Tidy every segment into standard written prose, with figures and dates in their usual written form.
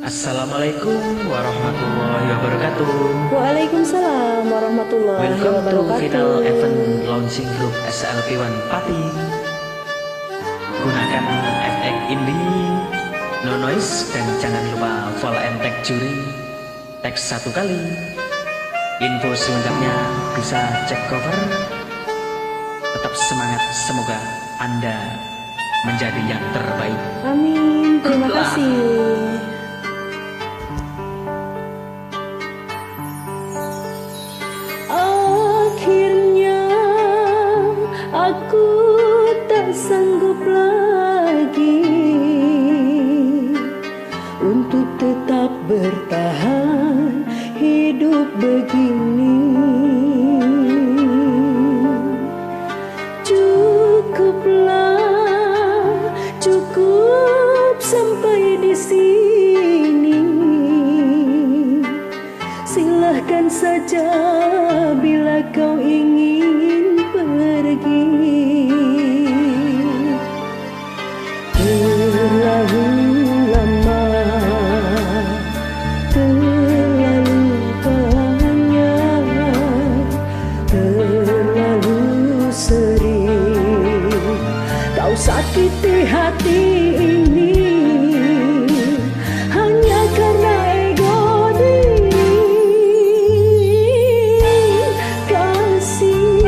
Assalamualaikum warahmatullahi wabarakatuh. Waalaikumsalam warahmatullahi Welcome to wabarakatuh. final event launching group SLP1 Pati. Gunakan FX Indie, no noise, dan jangan lupa follow and tag juri. Teks 1 kali. Info selengkapnya bisa cek cover. Tetap semangat, semoga Anda menjadi yang terbaik. Amin, terima Good luck. kasih. Akhirnya aku tak sanggup lagi untuk tetap bertahan hidup begini. Cukuplah, cukup sampai di sini. Silahkan saja bila kau ingin pergi. Terlalu lama, terlalu banyak, terlalu sering kau sakiti hati ini hanya karena ego diri. Kasih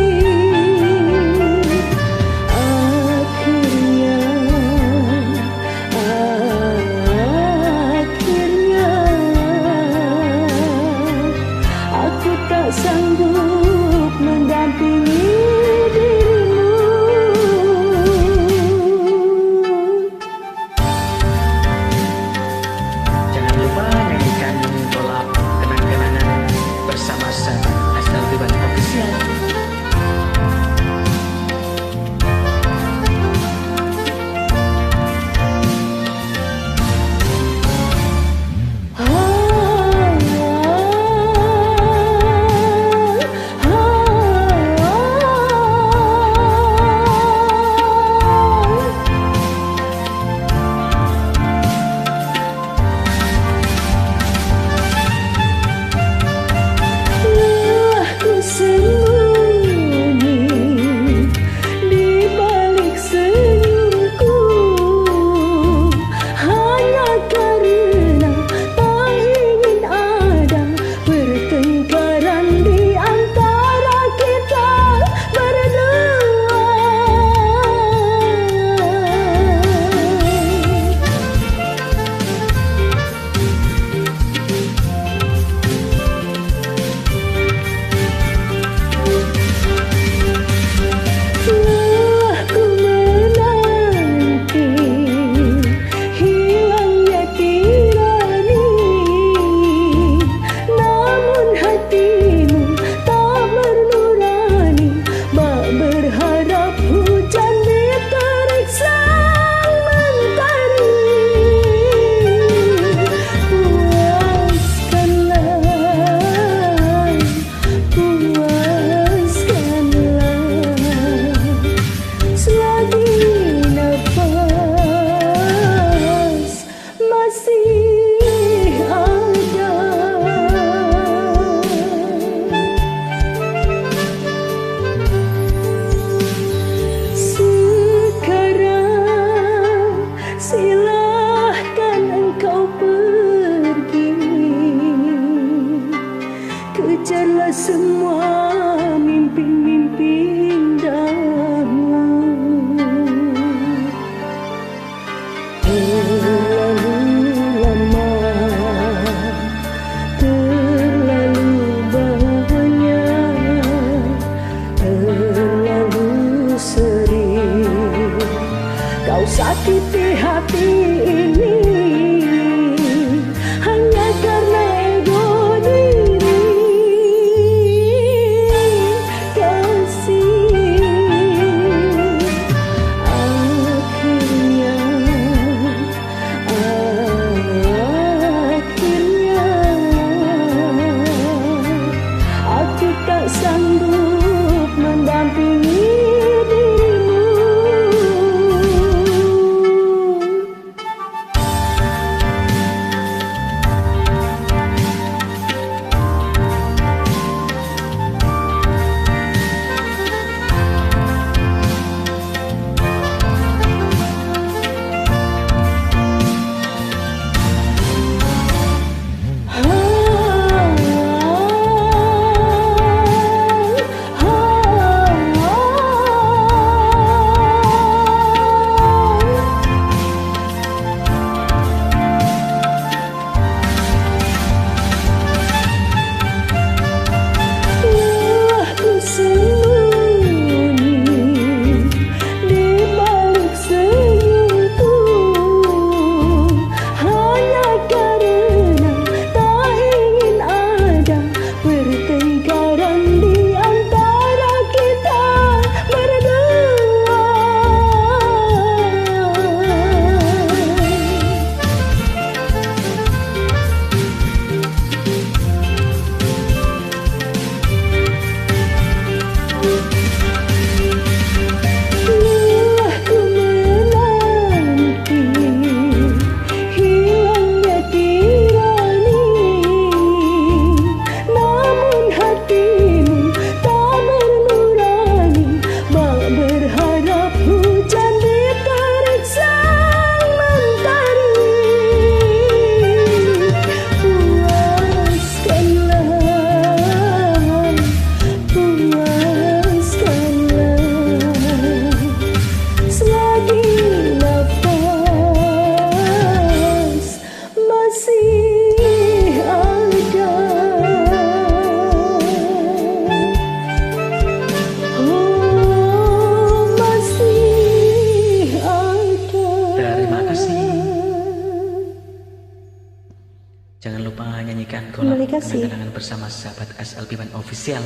Jangan lupa nyanyikan kolab Terima kasih. kenangan bersama sahabat SLB One Official.